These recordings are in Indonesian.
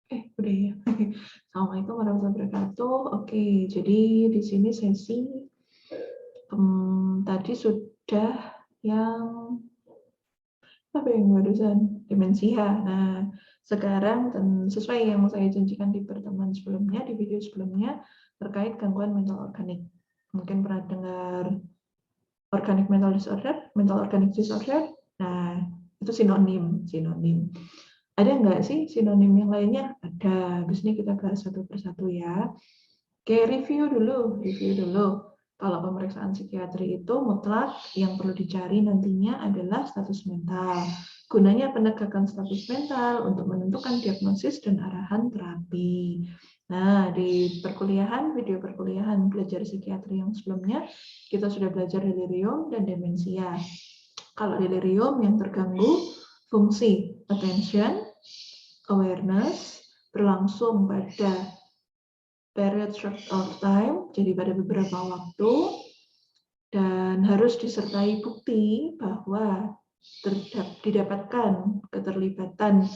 Udah ya. Assalamualaikum warahmatullahi wabarakatuh. Oke, jadi di sini sesi tadi sudah yang apa yang barusan demensia. Nah, sekarang sesuai yang saya janjikan di pertemuan sebelumnya, di video sebelumnya terkait gangguan mental organik. Mungkin pernah dengar organic mental disorder, mental organic disorder. Nah, itu sinonim. Ada nggak sih sinonim yang lainnya? Ada. Di sini kita bahas satu persatu ya. Oke, review dulu. Kalau pemeriksaan psikiatri itu mutlak yang perlu dicari nantinya adalah status mental. Gunanya penegakan status mental untuk menentukan diagnosis dan arahan terapi. Nah, di video perkuliahan belajar psikiatri yang sebelumnya, kita sudah belajar delirium dan demensia. Kalau delirium yang terganggu fungsi attention, awareness, berlangsung pada period short of time, jadi pada beberapa waktu, dan harus disertai bukti bahwa didapatkan keterlibatan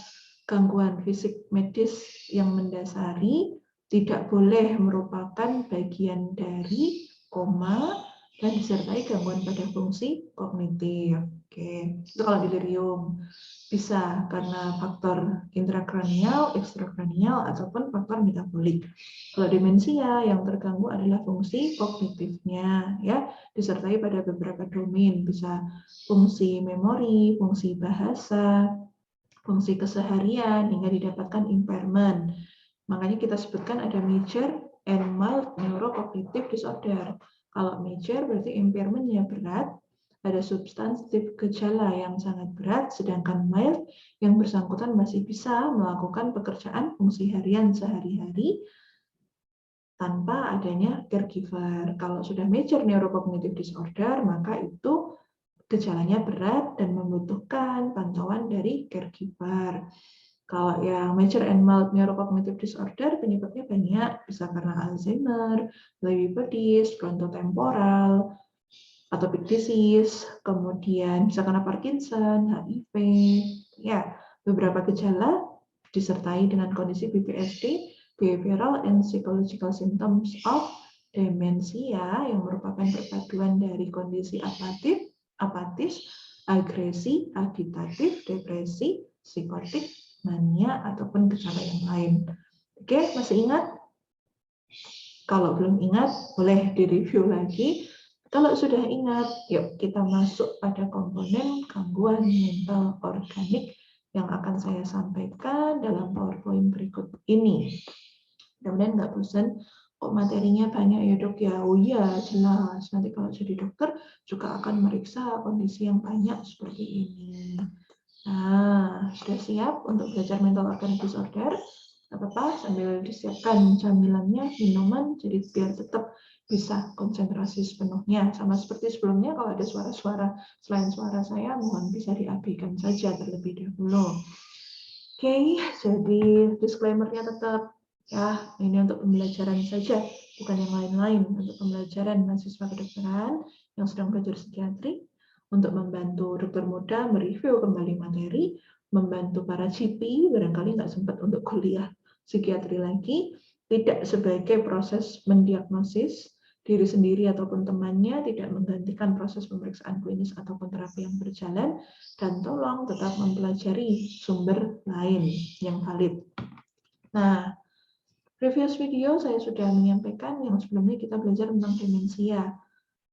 gangguan fisik medis yang mendasari, tidak boleh merupakan bagian dari koma, dan disertai gangguan pada fungsi kognitif. Oke, itu kalau delirium. Bisa karena faktor intrakranial, ekstrakranial, ataupun faktor metabolik. Kalau demensia yang terganggu adalah fungsi kognitifnya, ya, disertai pada beberapa domain, bisa fungsi memori, fungsi bahasa, fungsi keseharian, hingga didapatkan impairment. Makanya kita sebutkan ada major and mild neurocognitive disorder. Kalau major berarti impairment-nya berat, ada substantif gejala yang sangat berat, sedangkan mild yang bersangkutan masih bisa melakukan pekerjaan fungsi harian sehari-hari tanpa adanya caregiver. Kalau sudah major neurocognitive disorder, maka itu gejalanya berat dan membutuhkan pantauan dari caregiver. Kalau yang major and mild neurocognitive disorder, penyebabnya banyak, bisa karena Alzheimer, Lewy bodies, frontotemporal, atopic disease, kemudian bisa karena Parkinson, HIV, ya, beberapa gejala disertai dengan kondisi BPSD, behavioral and psychological symptoms of demensia, yang merupakan perpaduan dari kondisi apatis, agresi, agitatif, depresi, psikotik, mania, ataupun gejala yang lain. Oke, masih ingat? Kalau belum ingat, boleh direview lagi. Kalau sudah ingat, yuk kita masuk pada komponen gangguan mental organik yang akan saya sampaikan dalam PowerPoint berikut ini. Mudah-mudahan nggak bosan, kok materinya banyak ya dok ya. Oh iya, jelas. Nanti kalau jadi dokter juga akan meriksa kondisi yang banyak seperti ini. Nah, sudah siap untuk belajar mental organic disorder? Gak apa-apa, sambil disiapkan camilannya, minuman, jadi biar tetap bisa konsentrasi sepenuhnya. Sama seperti sebelumnya, kalau ada suara-suara selain suara saya, mohon bisa diabaikan saja terlebih dahulu. Oke, jadi disclaimer-nya tetap, ya, ini untuk pembelajaran saja, bukan yang lain-lain. Untuk pembelajaran mahasiswa kedokteran yang sedang belajar psikiatri, untuk membantu dokter muda mereview kembali materi, membantu para GP, barangkali nggak sempat untuk kuliah psikiatri lagi, tidak sebagai proses mendiagnosis diri sendiri ataupun temannya, tidak menggantikan proses pemeriksaan klinis ataupun terapi yang berjalan, dan tolong tetap mempelajari sumber lain yang valid. Nah, previous video saya sudah menyampaikan yang sebelumnya kita belajar tentang demensia.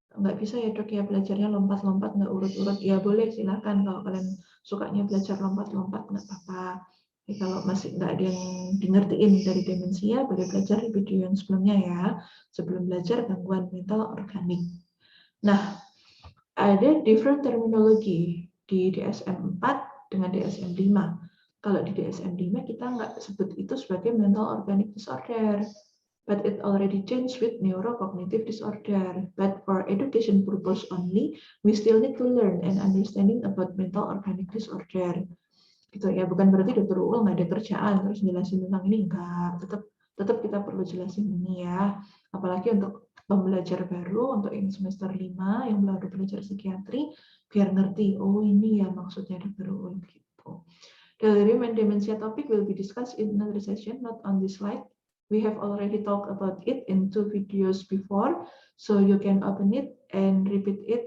Nggak bisa ya dok ya belajarnya lompat-lompat, nggak urut-urut. Ya boleh, silahkan kalau kalian sukanya belajar lompat-lompat, nggak apa-apa. Kalau masih nggak ada yang ngertiin dari demensia, boleh belajar di video yang sebelumnya ya, sebelum belajar gangguan mental organik. Nah, ada different terminologi di DSM-4 dengan DSM-5. Kalau di DSM-5 kita nggak sebut itu sebagai mental organic disorder, but it already changed with neurocognitive disorder. But for education purpose only, we still need to learn and understanding about mental organic disorder. Gitu ya, bukan berarti dokter UUL nggak ada kerjaan terus jelasin tentang ini, enggak. Tetap kita perlu jelasin ini ya. Apalagi untuk pembelajar baru, untuk yang semester 5 yang baru belajar psikiatri, biar ngerti, oh ini ya maksudnya dokter UUL gitu. Delirium and dementia topic will be discussed in another session, not on this slide. We have already talked about it in 2 videos before, so you can open it and repeat it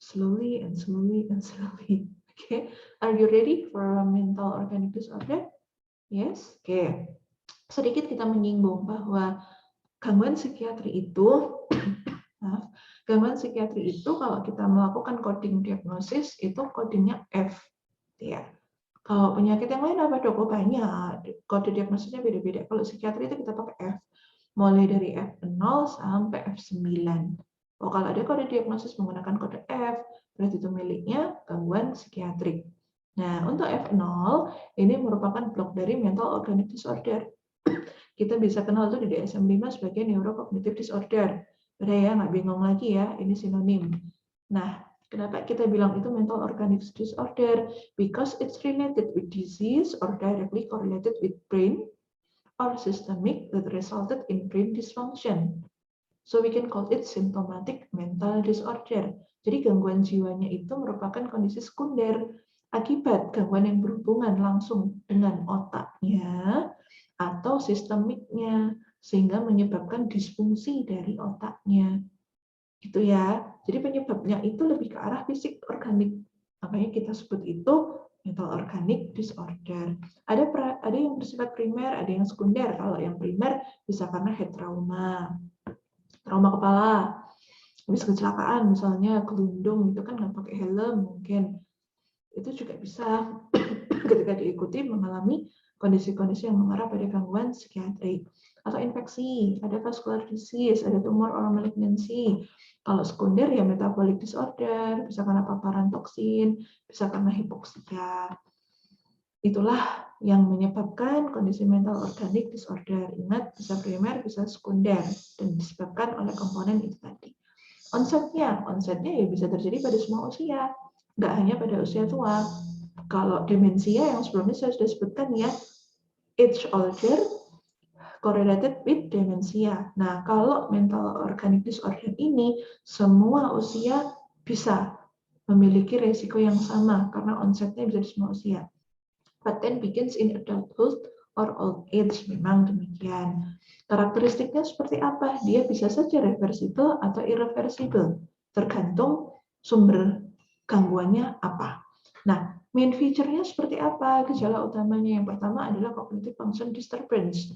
slowly and slowly and slowly. Okay, are you ready for a mental organic disorder? Yes, okay. Sedikit kita menyinggung bahwa gangguan psikiatri itu, gangguan psikiatri itu kalau kita melakukan coding diagnosis itu codingnya F, ya. Kalau penyakit yang lain apa dok? Oh banyak, kode diagnosisnya beda-beda. Kalau psikiatri itu kita pakai F, mulai dari F0 sampai F9. Oh, kalau ada kode diagnosis menggunakan kode F, berarti itu miliknya gangguan psikiatrik. Nah, untuk F0, ini merupakan blok dari mental organic disorder. Kita bisa kenal itu di DSM-5 sebagai neurocognitive disorder. Udah ya, nggak bingung lagi ya, ini sinonim. Nah, kenapa kita bilang itu mental organic disorder? Because it's related with disease or directly correlated with brain or systemic that resulted in brain dysfunction. So we can call it symptomatic mental disorder. Jadi gangguan jiwanya itu merupakan kondisi sekunder akibat gangguan yang berhubungan langsung dengan otaknya atau sistemiknya sehingga menyebabkan disfungsi dari otaknya. Gitu ya. Jadi penyebabnya itu lebih ke arah fisik organik. Makanya kita sebut itu mental organic disorder. Ada yang bersifat primer, ada yang sekunder. Kalau yang primer bisa karena head trauma, trauma kepala, habis kecelakaan misalnya gelundung itu kan nggak pakai helm mungkin. Itu juga bisa ketika diikuti mengalami kondisi-kondisi yang mengarah pada gangguan psikiatri. Atau infeksi, ada vascular disease, ada tumor or malignancy. Kalau sekunder ya metabolic disorder, bisa karena paparan toksin, bisa karena hipoksia. Itulah yang menyebabkan kondisi mental organic disorder. Ingat, bisa primer, bisa sekunder, dan disebabkan oleh komponen itu tadi. Onsetnya ya bisa terjadi pada semua usia, nggak hanya pada usia tua. Kalau demensia yang sebelumnya saya sudah sebutkan ya, age older correlated with demensia. Nah, kalau mental organic disorder ini, semua usia bisa memiliki resiko yang sama, karena onsetnya bisa di semua usia. But then begins in adulthood or old age, memang demikian. Karakteristiknya seperti apa? Dia bisa saja reversible atau irreversible, tergantung sumber gangguannya apa. Nah, main feature-nya seperti apa? Gejala utamanya yang pertama adalah cognitive function disturbance.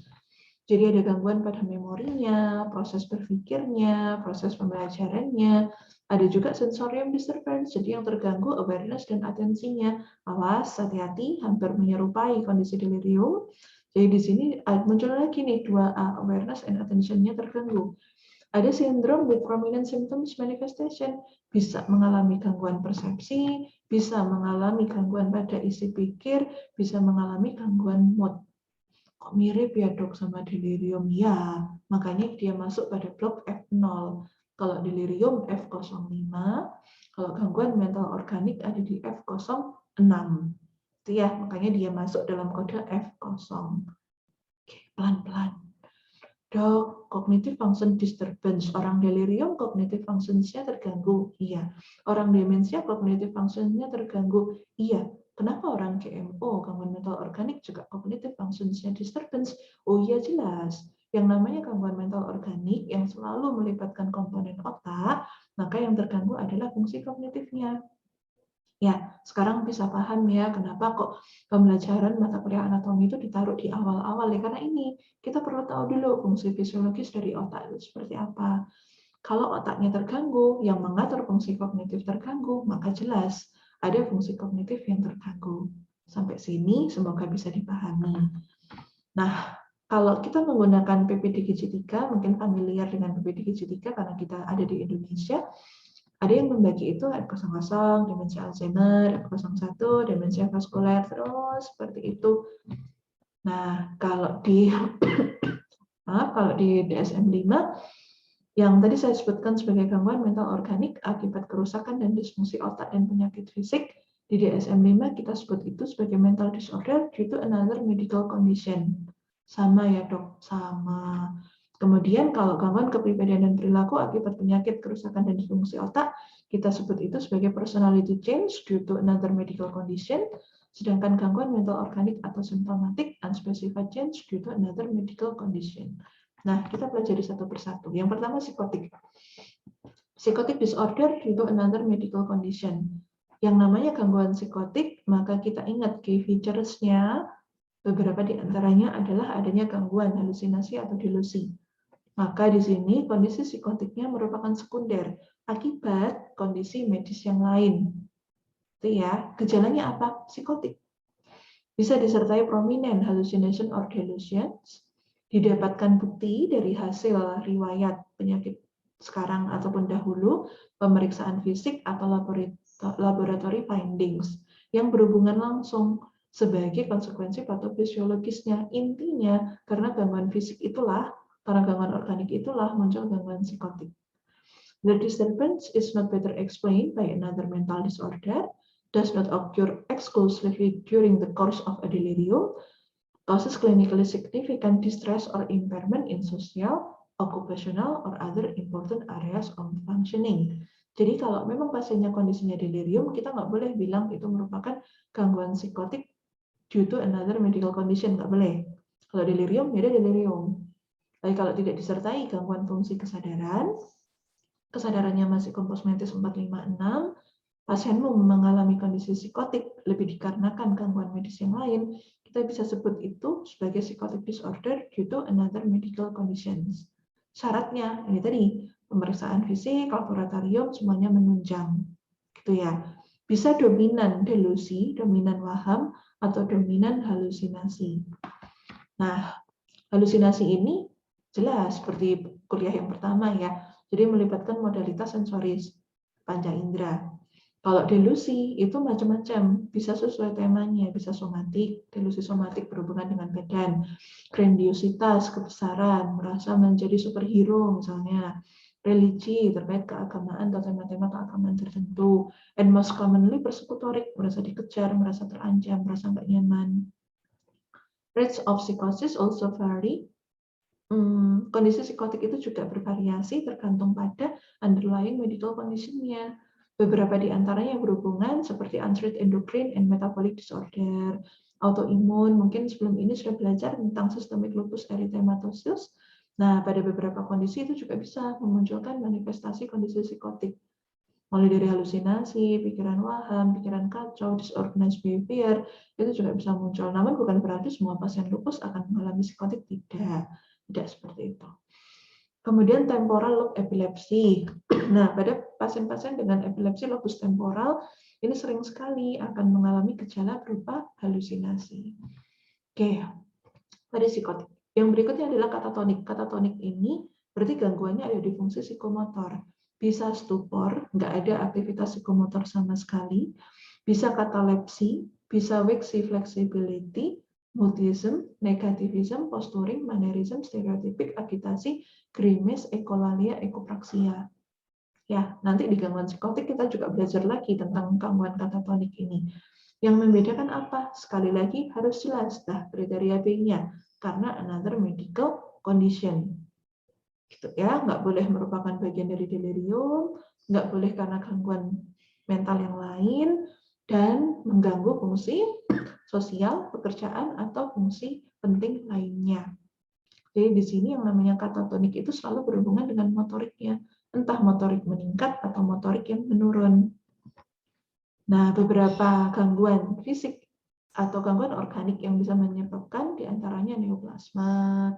Jadi ada gangguan pada memorinya, proses berpikirnya, proses pembelajarannya, ada juga sensorium disturbance, jadi yang terganggu awareness dan atensinya. Awas, hati-hati, hampir menyerupai kondisi delirium. Jadi di sini muncul lagi nih 2A, awareness and attention-nya terganggu. Ada syndrome with prominent symptoms manifestation, bisa mengalami gangguan persepsi, bisa mengalami gangguan pada isi pikir, bisa mengalami gangguan mood. Kok mirip ya dok sama delirium? Ya, makanya dia masuk pada blok F0. Kalau delirium F05, kalau gangguan mental organik ada di F06. Itu ya, makanya dia masuk dalam kode F0. Oke, pelan-pelan. Dok, cognitive function disturbance. Orang delirium cognitive functions-nya terganggu? Iya. Orang demensia cognitive function-nya terganggu? Iya. Kenapa orang GMO, gangguan mental organik juga cognitive functions-nya disturbance? Oh iya jelas. Yang namanya gangguan mental organik yang selalu melibatkan komponen otak, maka yang terganggu adalah fungsi kognitifnya. Ya, sekarang bisa paham ya kenapa kok pembelajaran mata kuliah anatomi itu ditaruh di awal-awal ya, karena ini kita perlu tahu dulu fungsi fisiologis dari otak itu seperti apa. Kalau otaknya terganggu, yang mengatur fungsi kognitif terganggu, maka jelas ada fungsi kognitif yang terganggu. Sampai sini semoga bisa dipahami. Nah, kalau kita menggunakan PPDGJ 3, mungkin familiar dengan PPDGJ 3 karena kita ada di Indonesia. Ada yang membagi itu F00, demensia Alzheimer, F01, demensia vaskuler, terus seperti itu. Nah, kalau di DSM-5 yang tadi saya sebutkan sebagai gangguan mental organik akibat kerusakan dan disfungsi otak dan penyakit fisik, di DSM-5 kita sebut itu sebagai mental disorder due to another medical condition. Sama ya dok, sama. Kemudian kalau gangguan kepribadian dan perilaku akibat penyakit, kerusakan dan disfungsi otak, kita sebut itu sebagai personality change due to another medical condition. Sedangkan gangguan mental organik atau symptomatic unspecified change due to another medical condition. Nah, kita pelajari satu persatu. Yang pertama psikotik. Psychotic disorder due to another medical condition. Yang namanya gangguan psikotik, maka kita ingat key features-nya, beberapa di antaranya adalah adanya gangguan halusinasi atau delusi. Maka di sini kondisi psikotiknya merupakan sekunder akibat kondisi medis yang lain. Itu ya, gejalanya apa? Psikotik. Bisa disertai prominent hallucination or delusions, didapatkan bukti dari hasil riwayat penyakit sekarang ataupun dahulu, pemeriksaan fisik atau laboratory findings yang berhubungan langsung sebagai konsekuensi patofisiologisnya. Intinya, karena gangguan fisik itulah, karena gangguan organik itulah muncul gangguan psikotik. The disturbance is not better explained by another mental disorder, does not occur exclusively during the course of a delirium, causes clinically significant distress or impairment in social, occupational, or other important areas of functioning. Jadi kalau memang pasiennya kondisinya delirium, kita nggak boleh bilang itu merupakan gangguan psikotik due to another medical condition, nggak boleh. Kalau delirium, ya delirium. Tapi kalau tidak disertai gangguan fungsi kesadaran, kesadarannya masih kompos mentis 456, pasienmu mengalami kondisi psikotik lebih dikarenakan gangguan medis yang lain, kita bisa sebut itu sebagai psychotic disorder due to another medical conditions. Syaratnya, ini tadi, pemeriksaan fisik, laboratorium, semuanya menunjang. Gitu ya. Bisa dominan delusi, dominan waham, atau dominan halusinasi. Nah, halusinasi ini jelas seperti kuliah yang pertama ya. Jadi melibatkan modalitas sensoris, panca indera. Kalau delusi itu macam-macam, bisa sesuai temanya, bisa somatik, delusi somatik berhubungan dengan badan, grandiositas, kebesaran, merasa menjadi superhero misalnya, religi terkait keagamaan atau tema-tema keagamaan tertentu, and most commonly persekutorik, merasa dikejar, merasa terancam, merasa nggak nyaman. Rates of psychosis also vary. Kondisi psikotik itu juga bervariasi tergantung pada underlying medical condition-nya. Beberapa di antaranya yang berhubungan seperti untreated endocrine and metabolic disorder, autoimun, mungkin sebelum ini sudah belajar tentang systemic lupus erythematosus. Nah, pada beberapa kondisi itu juga bisa memunculkan manifestasi kondisi psikotik. Mulai dari halusinasi, pikiran waham, pikiran kacau, disorganized behavior, itu juga bisa muncul. Namun bukan berarti semua pasien lupus akan mengalami psikotik, tidak seperti itu. Kemudian temporal lobe epilepsi. Nah, pada pasien-pasien dengan epilepsi lobus temporal, ini sering sekali akan mengalami gejala berupa halusinasi. Oke, pada psikotik. Yang berikutnya adalah katatonik. Katatonik ini berarti gangguannya ada di fungsi psikomotor. Bisa stupor, nggak ada aktivitas psikomotor sama sekali. Bisa katalepsi, bisa waxy flexibility, mutism, negativism, posturing, mannerism, stereotipik, agitasi, grimace, ekolalia, ekopraksia. Ya, nanti di gangguan psikotik kita juga belajar lagi tentang gangguan katatonik ini. Yang membedakan apa? Sekali lagi harus jelas kriteria B-nya karena another medical condition. Gitu ya, nggak boleh merupakan bagian dari delirium, nggak boleh karena gangguan mental yang lain, dan mengganggu fungsi sosial, pekerjaan, atau fungsi penting lainnya. Jadi di sini yang namanya katatonik itu selalu berhubungan dengan motoriknya, entah motorik meningkat atau motorik yang menurun. Nah, beberapa gangguan fisik atau gangguan organik yang bisa menyebabkan diantaranya neoplasma,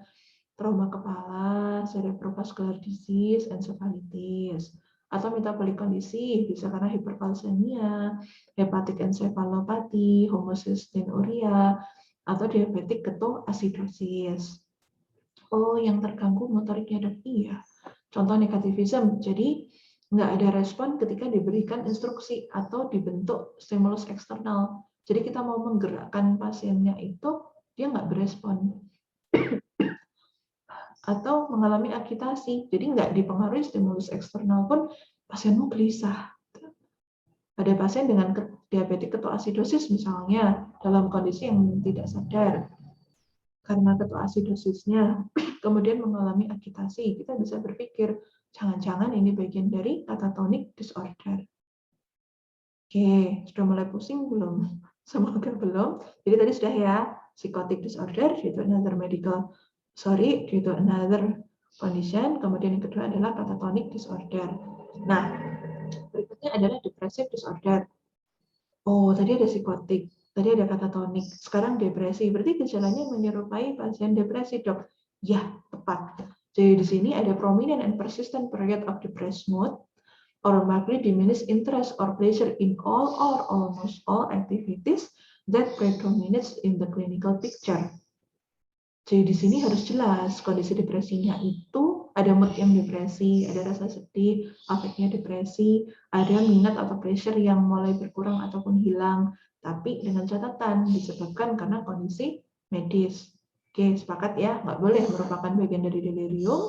trauma kepala, cerebrovascular disease, encephalitis, atau metabolic kondisi, bisa karena hiperkalsemia, hepatic encephalopathy, homocystinuria, atau diabetik ketoasidosis. Oh, yang terganggu motoriknya dok, iya. Contoh negativism, jadi nggak ada respon ketika diberikan instruksi atau dibentuk stimulus eksternal. Jadi kita mau menggerakkan pasiennya itu, dia nggak berespon. Atau mengalami agitasi, jadi nggak dipengaruhi stimulus eksternal pun pasienmu gelisah. Pada pasien dengan diabetik ketoasidosis misalnya, dalam kondisi yang tidak sadar, karena ketoasidosisnya, kemudian mengalami agitasi, kita bisa berpikir, jangan-jangan ini bagian dari catatonic disorder. Oke, sudah mulai pusing belum? Semoga belum. Jadi tadi sudah ya, psychotic disorder, yaitu another condition. Kemudian yang kedua adalah catatonic disorder. Nah, berikutnya adalah depressive disorder. Oh, tadi ada psikotik, tadi ada catatonic, sekarang depresi. Berarti gejalanya menyerupai pasien depresi, dok? Ya, tepat. Jadi di sini ada prominent and persistent period of depressed mood, or markedly diminished interest or pleasure in all or almost all activities that predominates in the clinical picture. Jadi di sini harus jelas kondisi depresinya itu ada mood yang depresi, ada rasa sedih, afeknya depresi, ada minat atau pleasure yang mulai berkurang ataupun hilang, tapi dengan catatan disebabkan karena kondisi medis. Oke, sepakat ya, nggak boleh merupakan bagian dari delirium,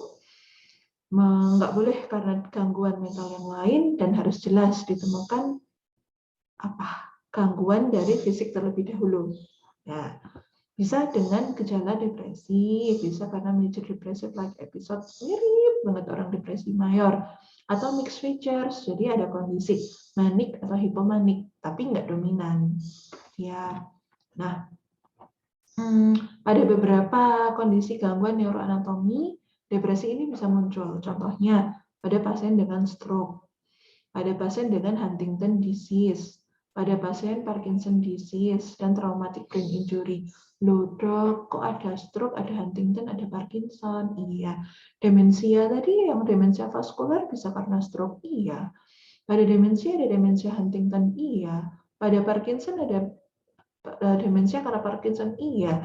nggak boleh karena gangguan mental yang lain, dan harus jelas ditemukan apa gangguan dari fisik terlebih dahulu. Ya, bisa dengan gejala depresi, bisa karena major depressive like episode, mirip banget orang depresi mayor, atau mixed features, jadi ada kondisi manik atau hipomanik, tapi nggak dominan. Ya, nah, pada beberapa kondisi gangguan neuroanatomi, depresi ini bisa muncul. Contohnya, pada pasien dengan stroke, pada pasien dengan Huntington disease, pada pasien Parkinson disease, dan traumatic brain injury. Loh dok, kok ada stroke, ada Huntington, ada Parkinson? Iya. Demensia tadi, yang demensia vaskular bisa karena stroke? Iya. Pada demensia ada demensia Huntington? Iya. Pada Parkinson ada demensia karena Parkinson? Iya.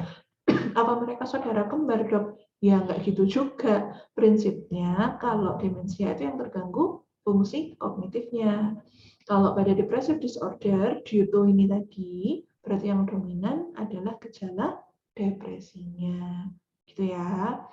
Apa mereka saudara kembar, dok? Ya, nggak gitu juga. Prinsipnya, kalau demensia itu yang terganggu fungsi kognitifnya. Kalau pada depressive disorder, due to ini tadi, berarti yang dominan adalah gejala depresinya. Gitu ya.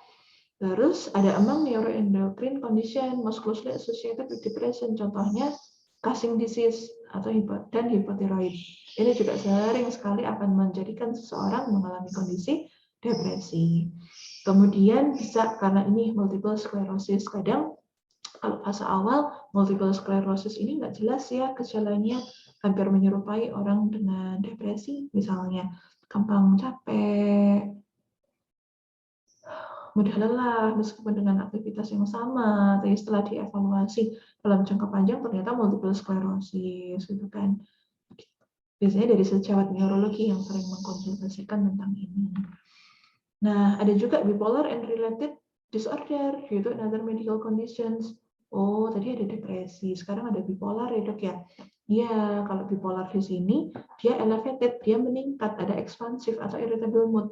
Terus ada among neuroendocrine condition most closely associated with depression. Contohnya, Cushing disease atau dan hipotiroid. Ini juga sering sekali akan menjadikan seseorang mengalami kondisi depresi. Kemudian bisa karena ini multiple sclerosis. Kadang kalau fase awal multiple sclerosis ini nggak jelas ya gejalanya, hampir menyerupai orang dengan depresi, misalnya gampang capek, mudah lelah meskipun dengan aktivitas yang sama, tapi setelah dievaluasi dalam jangka panjang ternyata multiple sclerosis gitu kan. Biasanya dari sejawat neurologi yang sering mengkonsultasikan tentang ini. Nah, ada juga bipolar and related disorder, yaitu another medical conditions. Oh, tadi ada depresi, sekarang ada bipolar ya dok ya? Iya, kalau bipolar di sini, dia elevated, dia meningkat, ada expansive atau irritable mood.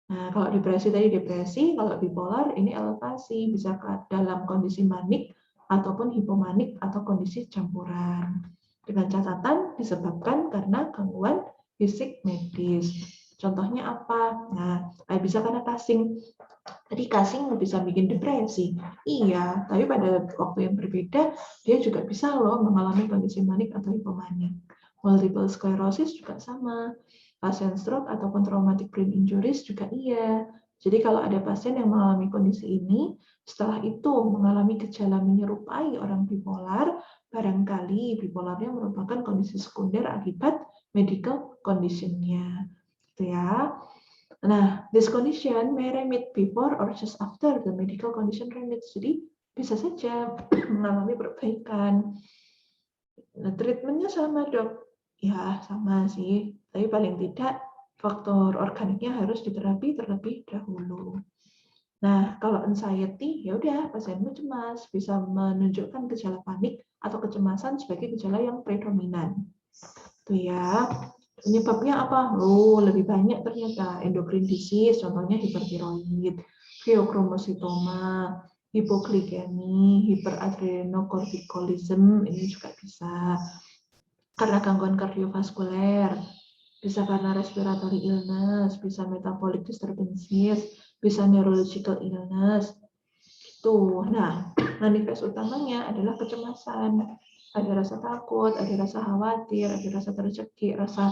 Nah, kalau depresi tadi depresi, kalau bipolar ini elevasi, bisa dalam kondisi manik ataupun hipomanik atau kondisi campuran. Dengan catatan disebabkan karena gangguan fisik medis. Contohnya apa? Nah, bisa karena casing. Tadi casing bisa bikin depresi. Iya, tapi pada waktu yang berbeda, dia juga bisa loh mengalami kondisi manik atau hipomanik. Multiple sclerosis juga sama. Pasien stroke ataupun traumatic brain injuries juga iya. Jadi kalau ada pasien yang mengalami kondisi ini, setelah itu mengalami gejala menyerupai orang bipolar, barangkali bipolarnya merupakan kondisi sekunder akibat medical condition-nya. Gitu ya. Nah, this condition may remit before or just after the medical condition remits. Jadi bisa saja mengalami perbaikan. Nah, treatmentnya sama dok. Ya, sama sih. Tapi paling tidak faktor organiknya harus diterapi terlebih dahulu. Nah, kalau anxiety, ya udah pasienmu cemas, bisa menunjukkan gejala panik atau kecemasan sebagai gejala yang predominan. Itu ya. Penyebabnya apa? Oh, lebih banyak ternyata endocrine disease, contohnya hipertiroid, pheochromocytoma, hipoglikemi, hiperadrenocorticolism, ini juga bisa. Karena gangguan kardiovaskuler, bisa karena respiratory illness, bisa metabolic disturbances, bisa neurological illness. Tuh, nah, manifest utamanya adalah kecemasan. Ada rasa takut, ada rasa khawatir, ada rasa tercekik, rasa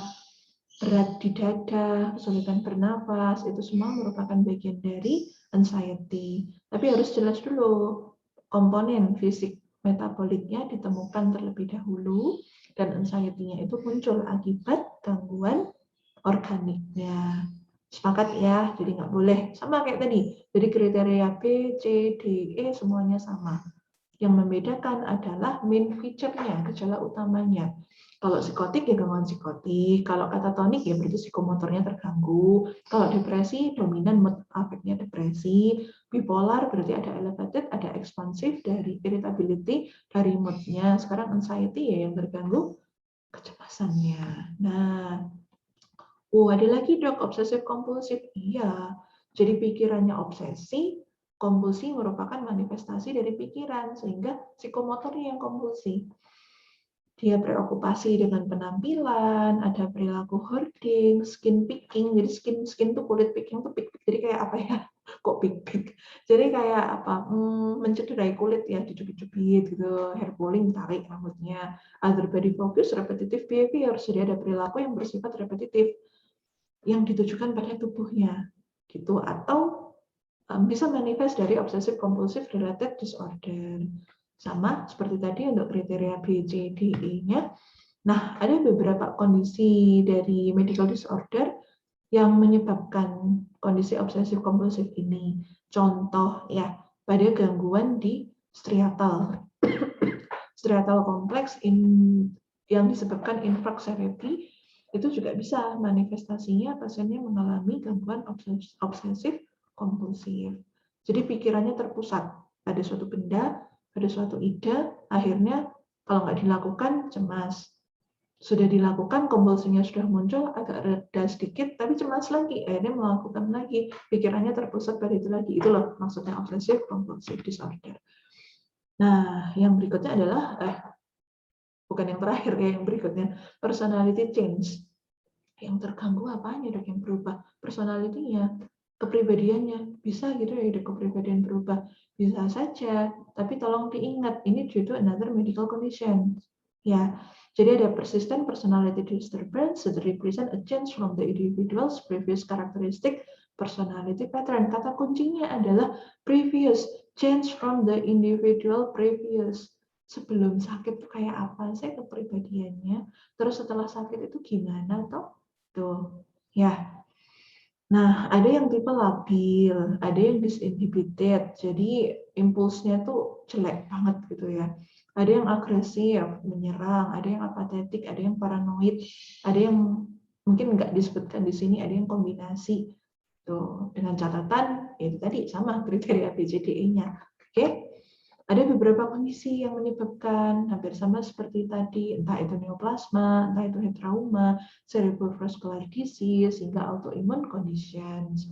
berat di dada, kesulitan bernapas, itu semua merupakan bagian dari anxiety. Tapi harus jelas dulu komponen fisik metaboliknya ditemukan terlebih dahulu, dan anxiety-nya itu muncul akibat gangguan organiknya. Sepakat ya, jadi nggak boleh sama kayak tadi. Jadi kriteria B, C, D, E semuanya sama. Yang membedakan adalah main feature-nya, gejala utamanya. Kalau psikotik ya gangguan psikotik, kalau katatonik ya berarti psikomotornya terganggu, kalau depresi dominan mood affect-nya depresi, bipolar berarti ada elevated, ada expansive dari irritability dari mood-nya. Sekarang anxiety ya yang terganggu kecemasannya. Nah, ada lagi dok obsesif kompulsif. Iya, jadi pikirannya obsesi, kompulsi merupakan manifestasi dari pikiran, sehingga psikomotornya yang kompulsi. Dia preokupasi dengan penampilan, ada perilaku hoarding, skin picking. Jadi skin tuh kulit picking tuh pick. Jadi kayak apa ya? Kok pick. Jadi kayak apa? Mencederai kulit ya, dicubit-cubit gitu, hair pulling, tarik rambutnya. Other body focus, repetitive behavior. Jadi ada perilaku yang bersifat repetitif yang ditujukan pada tubuhnya gitu, atau bisa manifest dari obsessive compulsive related disorder. Sama seperti tadi untuk kriteria B, C, D, E-nya. Nah, ada beberapa kondisi dari medical disorder yang menyebabkan kondisi obsessive compulsive ini. Contoh ya, pada gangguan di striatal. Striatal kompleks yang disebabkan infark cerebri itu juga bisa manifestasinya pasiennya mengalami gangguan obsesif kompulsif. Jadi pikirannya terpusat pada suatu benda, pada suatu ide, akhirnya kalau nggak dilakukan cemas. Sudah dilakukan, kompulsinya sudah muncul, agak reda sedikit, tapi cemas lagi, akhirnya melakukan lagi, pikirannya terpusat pada itu lagi. Itu loh maksudnya obsessive compulsive disorder. Nah, yang berikutnya adalah, bukan yang terakhir ya, yang berikutnya, personality change. Yang terganggu apanya dok yang berubah? Personality-nya, kepribadiannya. Bisa gitu ya, ada kepribadian berubah. Bisa saja, tapi tolong diingat, ini due to another medical condition. Ya, jadi ada persistent personality disturbance that represent a change from the individual's previous characteristic personality pattern. Kata kuncinya adalah previous, change from the individual previous. Sebelum sakit tuh kayak apa sih kepribadiannya? Terus setelah sakit itu gimana toh? Tuh, ya. Nah, ada yang tipe labil, ada yang disinhibited, jadi impulsnya tuh jelek banget gitu ya. Ada yang agresif, menyerang, ada yang apatetik, ada yang paranoid, ada yang mungkin nggak disebutkan di sini, ada yang kombinasi. Tuh, dengan catatan, itu tadi sama kriteria BCDE-nya. Oke? Ada beberapa kondisi yang menyebabkan hampir sama seperti tadi, entah itu neoplasma, entah itu head trauma, cerebrovascular disease, hingga autoimmune conditions.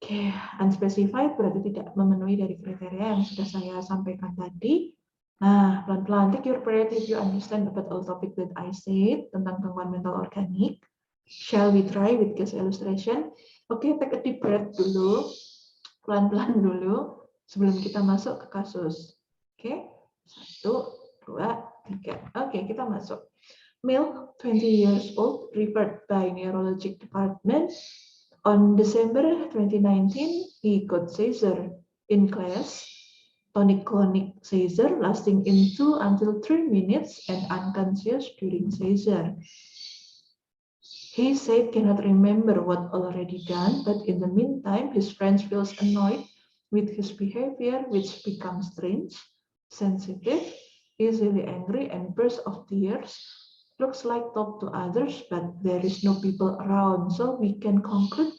Oke, unspecified berarti tidak memenuhi dari kriteria yang sudah saya sampaikan tadi. Nah, pelan-pelan, take your breath if you understand about all topic that I said tentang gangguan mental organik. Shall we try with case illustration? Oke, take a deep breath dulu, pelan-pelan dulu, sebelum kita masuk ke kasus. Oke, 1, 2, 3. Oke, kita masuk. Male, 20 years old, referred by neurologic department. On December 2019, he got seizure in class, tonic-clonic seizure lasting in 2 until 3 minutes and unconscious during seizure. He said cannot remember what already done, but in the meantime, his friends feels annoyed with his behavior, which becomes strange, sensitive, easily angry, and bursts of tears. Looks like talk to others, but there is no people around. So we can conclude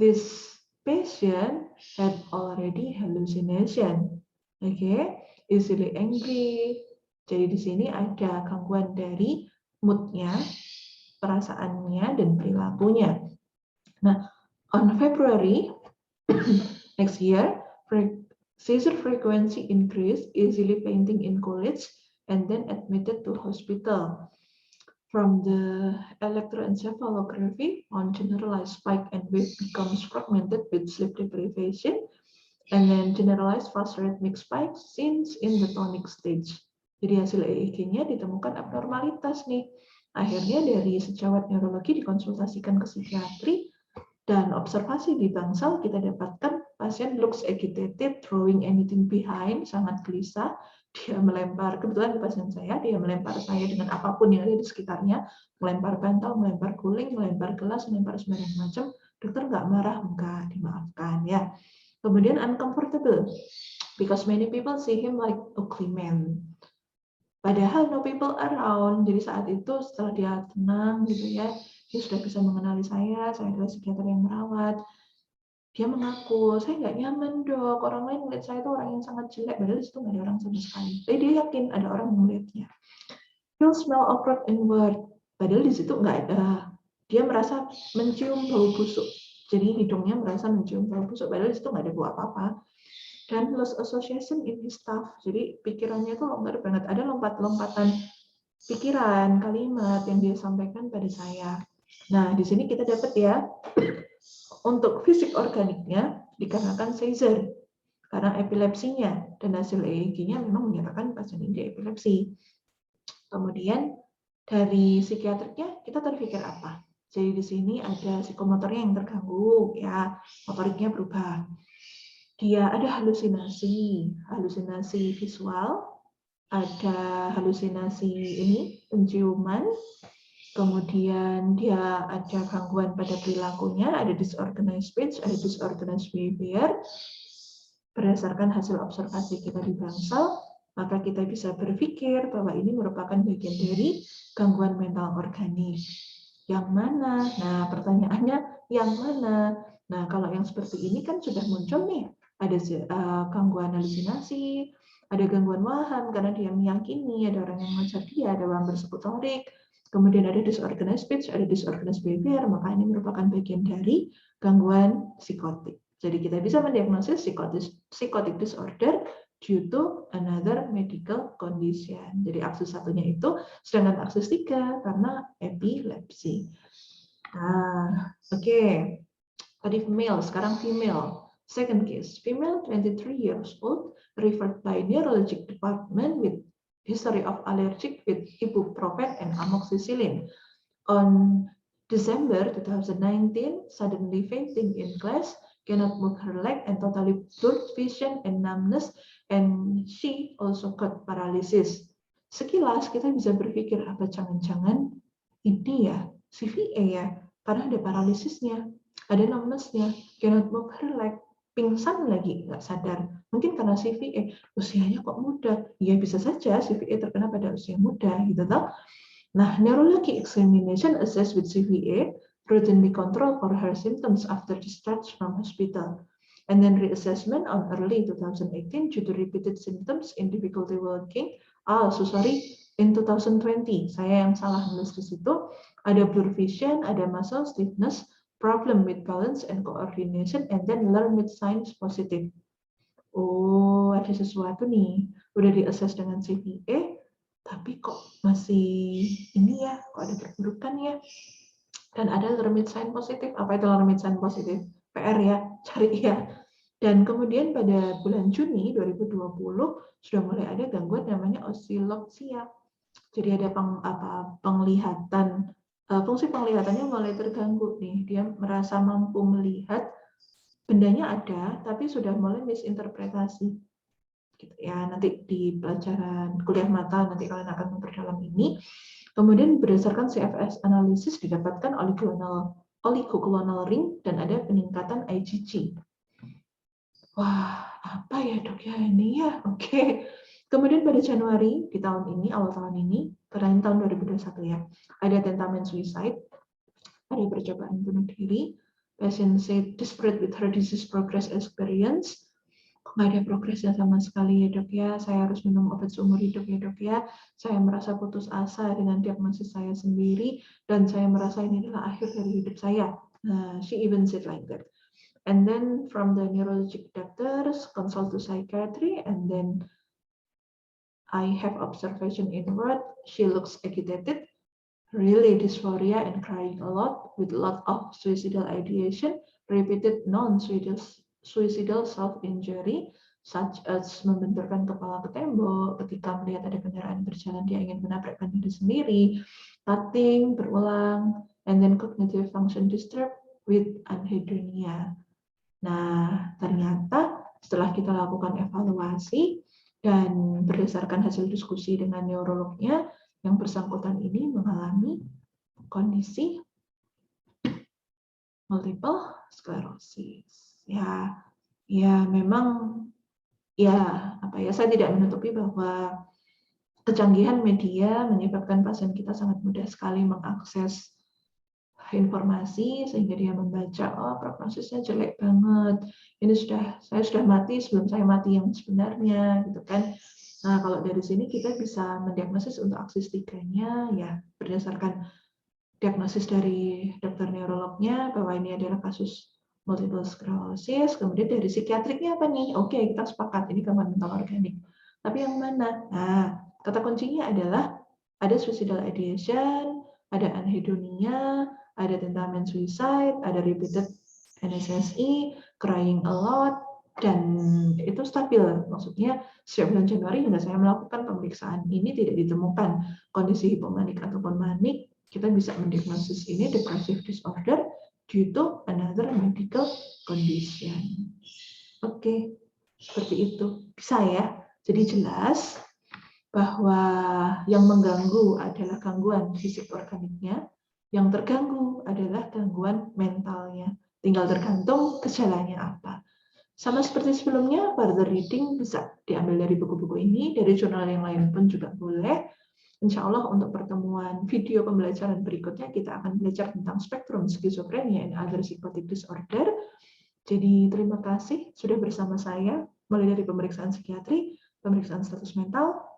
this patient had already hallucination. Okay, easily angry. Jadi di sini ada gangguan dari moodnya, perasaannya, dan perilakunya. Nah, on February next year, seizure frequency increased, easily fainting in college, and then admitted to hospital. From the electroencephalography on generalized spike and wave becomes fragmented with sleep deprivation, and then generalized fast rhythmic spike seen in the tonic stage. Jadi hasil EEG-nya ditemukan abnormalitas nih. Akhirnya dari sejawat neurologi dikonsultasikan ke psikiatri, dan observasi di bangsal kita dapatkan pasien looks agitated, throwing anything behind, sangat gelisah. Dia melempar, kebetulan pasien saya, dia melempar saya dengan apapun yang ada di sekitarnya, melempar bantal, melempar guling, melempar gelas, melempar sembarang macam. Dokter nggak marah, enggak, dimaafkan ya. Kemudian uncomfortable, because many people see him like ugly man. Padahal no people around. Jadi saat itu setelah dia tenang gitu ya, dia sudah bisa mengenali saya adalah psikiater yang merawat. Dia mengaku, saya nggak nyaman dok, orang lain melihat saya itu orang yang sangat jelek, padahal di situ nggak ada orang sama sekali. Tapi dia yakin ada orang yang melihatnya. He'll smell awkward inward, padahal di situ nggak ada. Dia merasa mencium bau busuk, jadi hidungnya merasa mencium bau busuk, padahal di situ nggak ada bau apa-apa. Dan lost association in his stuff, jadi pikirannya itu longgar banget, ada lompat-lompatan pikiran, kalimat yang dia sampaikan pada saya. Nah, di sini kita dapat ya, untuk fisik organiknya dikarenakan seizure, karena epilepsinya, dan hasil EEG-nya memang menyatakan pasien ini epilepsi. Kemudian dari psikiatriknya kita terpikir apa? Jadi di sini ada psikomotornya yang terganggu, ya motoriknya berubah. Dia ada halusinasi visual, ada halusinasi ini penciuman, kemudian dia ada gangguan pada perilakunya, ada disorganized speech, ada disorganized behavior. Berdasarkan hasil observasi kita di bangsal, maka kita bisa berpikir bahwa ini merupakan bagian dari gangguan mental organik. Yang mana? Nah, pertanyaannya yang mana? Nah, kalau yang seperti ini kan sudah muncul nih, ada gangguan halusinasi, ada gangguan waham karena dia meyakini ada orang yang mengejar dia, ada waham persekutorik, kemudian ada disorganized speech, ada disorganized behavior, maka ini merupakan bagian dari gangguan psikotik. Jadi kita bisa mendiagnosis psychotic disorder due to another medical condition. Jadi akses satunya itu, sedangkan akses 3 karena epilepsi. Nah, oke. Tadi male, sekarang female. Second case, female 23 years old, referred by neurologic department with history of allergic with ibuprofen and amoxicillin. On December 2019, suddenly fainting in class, cannot move her leg and totally blurred vision and numbness, and she also got paralysis. Sekilas kita bisa berpikir apa jangan-jangan ini ya CVA ya, karena ada paralisisnya, ada numbnessnya, cannot move her leg, pingsan lagi nggak sadar. Mungkin karena CVA usianya kok muda, ya bisa saja CVA terkena pada usia muda gitu toh. Nah, neurology examination assessed with CVA routinely control for her symptoms after discharge from hospital. And then reassessment on early 2018 due to repeated symptoms in difficulty walking. In 2020, saya yang salah nulis di situ. Ada blur vision, ada muscle stiffness, problem with balance and coordination, and then learn with signs positive. Oh, ada sesuatu nih. Udah di-assess dengan CVA, tapi kok masih ini ya, kok ada perburukan ya. Dan ada learn with sign positif. Apa itu learn with sign positif? PR ya, cari ya. Dan kemudian pada bulan Juni 2020 sudah mulai ada gangguan namanya osilopsia. Jadi ada penglihatan, fungsi penglihatannya mulai terganggu nih. Dia merasa mampu melihat, bendanya ada, tapi sudah mulai misinterpretasi. Gitu ya, nanti di pelajaran kuliah mata nanti kalian akan memperdalam ini. Kemudian berdasarkan CFS analisis didapatkan oligoclonal ring dan ada peningkatan IgG. Wah, apa ya dok ya ini ya? Oke. Kemudian pada Januari di tahun ini, awal tahun ini, karena tahun 2021 ya, ada tentamen suicide, ada percobaan bunuh diri. Patient said desperate with her disease progress experience. Nggak ada progresnya sama sekali ya dok ya, saya harus minum obat seumur hidup ya dok ya, saya merasa putus asa dengan diagnosis saya sendiri, dan saya merasa ini adalah akhir dari hidup saya. Nah, she even said like that. And then from the neurologic doctors, consult to psychiatry, and then I have observation inward, she looks agitated, really dysphoria and crying a lot, with a lot of suicidal ideation, repeated non-suicidal self-injury, such as membenturkan kepala ke tembok, ketika melihat ada kendaraan berjalan dia ingin menabrakkan diri sendiri, starting, berulang, and then cognitive function disturb with anhedonia. Nah, ternyata setelah kita lakukan evaluasi dan berdasarkan hasil diskusi dengan neurolognya, yang bersangkutan ini mengalami kondisi multiple sclerosis. Ya memang saya tidak menutupi bahwa kecanggihan media menyebabkan pasien kita sangat mudah sekali mengakses informasi sehingga dia membaca, oh prognosisnya jelek banget, ini saya sudah mati sebelum saya mati yang sebenarnya, gitu kan. Nah, kalau dari sini kita bisa mendiagnosis untuk aksis 3-nya ya berdasarkan diagnosis dari dokter neurolognya bahwa ini adalah kasus multiple sclerosis. Kemudian dari psikiatriknya apa nih? Oke, kita sepakat ini gangguan mental organik. Tapi yang mana? Nah, kata kuncinya adalah ada suicidal ideation, ada anhedonia, ada tentamen suicide, ada repeated NSSI, crying a lot, dan itu stabil. Maksudnya sejak bulan Januari hingga saya melakukan pemeriksaan ini tidak ditemukan kondisi hipomanik ataupun manik. Kita bisa mendiagnosis ini depressive disorder due to another medical condition. Oke, seperti itu. Bisa ya? Jadi jelas bahwa yang mengganggu adalah gangguan fisik organiknya, yang terganggu adalah gangguan mentalnya. Tinggal tergantung gejalanya apa. Sama seperti sebelumnya, further reading bisa diambil dari buku-buku ini, dari jurnal yang lain pun juga boleh. Insya Allah untuk pertemuan video pembelajaran berikutnya kita akan belajar tentang spektrum skizofrenia and other psychotic disorder. Jadi terima kasih sudah bersama saya mulai dari pemeriksaan psikiatri, pemeriksaan status mental,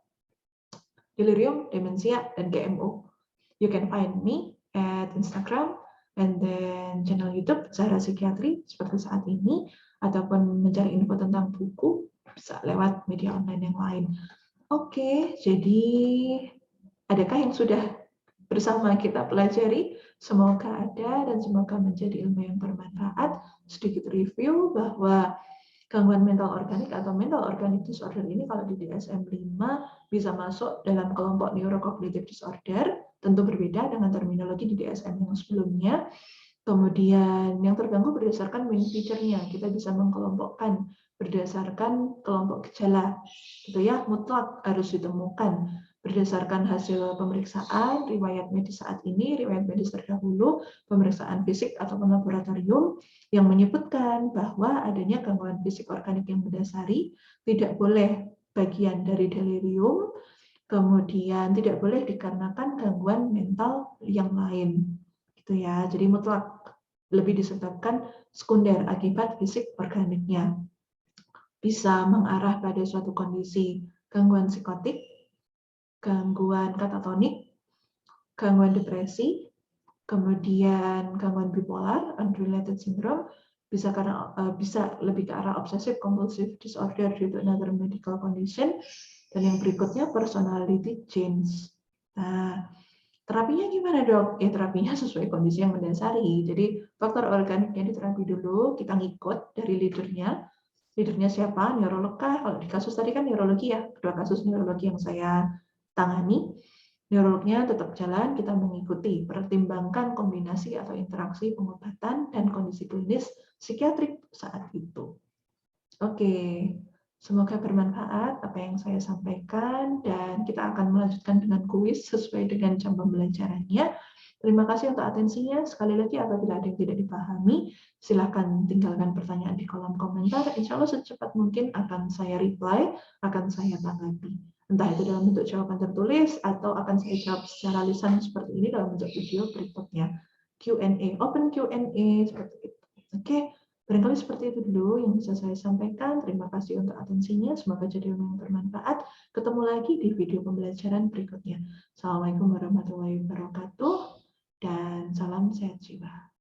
delirium, demensia, dan GMO. You can find me at Instagram and then channel YouTube Zahra Psikiatri seperti saat ini, ataupun mencari info tentang buku bisa lewat media online yang lain. Oke, jadi adakah yang sudah bersama kita pelajari? Semoga ada dan semoga menjadi ilmu yang bermanfaat. Sedikit review bahwa gangguan mental organik atau mental organic disorder ini kalau di DSM-5 bisa masuk dalam kelompok neurocognitive disorder, tentu berbeda dengan terminologi di DSM yang sebelumnya. Kemudian yang terganggu berdasarkan main feature-nya, kita bisa mengkelompokkan berdasarkan kelompok gejala, gitu ya, mutlak harus ditemukan berdasarkan hasil pemeriksaan, riwayat medis saat ini, riwayat medis terdahulu, pemeriksaan fisik ataupun laboratorium yang menyebutkan bahwa adanya gangguan fisik organik yang mendasari, tidak boleh bagian dari delirium, kemudian tidak boleh dikarenakan gangguan mental yang lain, gitu ya. Jadi mutlak lebih disebabkan sekunder akibat fisik organiknya. Bisa mengarah pada suatu kondisi gangguan psikotik, gangguan katatonik, gangguan depresi, kemudian gangguan bipolar, unrelated syndrome, bisa lebih ke arah obsessive compulsive disorder due to another medical condition, dan yang berikutnya personality change. Nah, terapinya gimana dok? Ya terapinya sesuai kondisi yang mendasari. Jadi faktor organiknya diterapi dulu, kita ngikut dari leadernya. Leadernya siapa? Neurolog kah? Kalau di kasus tadi kan neurologi ya, kedua kasus neurologi yang saya tangani. Neurolognya tetap jalan, kita mengikuti, pertimbangkan kombinasi atau interaksi pengobatan dan kondisi klinis psikiatrik saat itu. Oke, semoga bermanfaat apa yang saya sampaikan dan kita akan melanjutkan dengan kuis sesuai dengan jam pembelajarannya. Terima kasih untuk atensinya. Sekali lagi apabila ada yang tidak dipahami, silakan tinggalkan pertanyaan di kolom komentar. Insya Allah secepat mungkin akan saya reply, akan saya tanggapi. Entah itu dalam bentuk jawaban tertulis atau akan saya jawab secara lisan seperti ini dalam bentuk video berikutnya. Q&A, open Q&A seperti itu. Oke. Barangkali seperti itu dulu yang bisa saya sampaikan. Terima kasih untuk atensinya. Semoga jadi ilmu yang bermanfaat. Ketemu lagi di video pembelajaran berikutnya. Assalamualaikum warahmatullahi wabarakatuh. Dan salam sehat jiwa.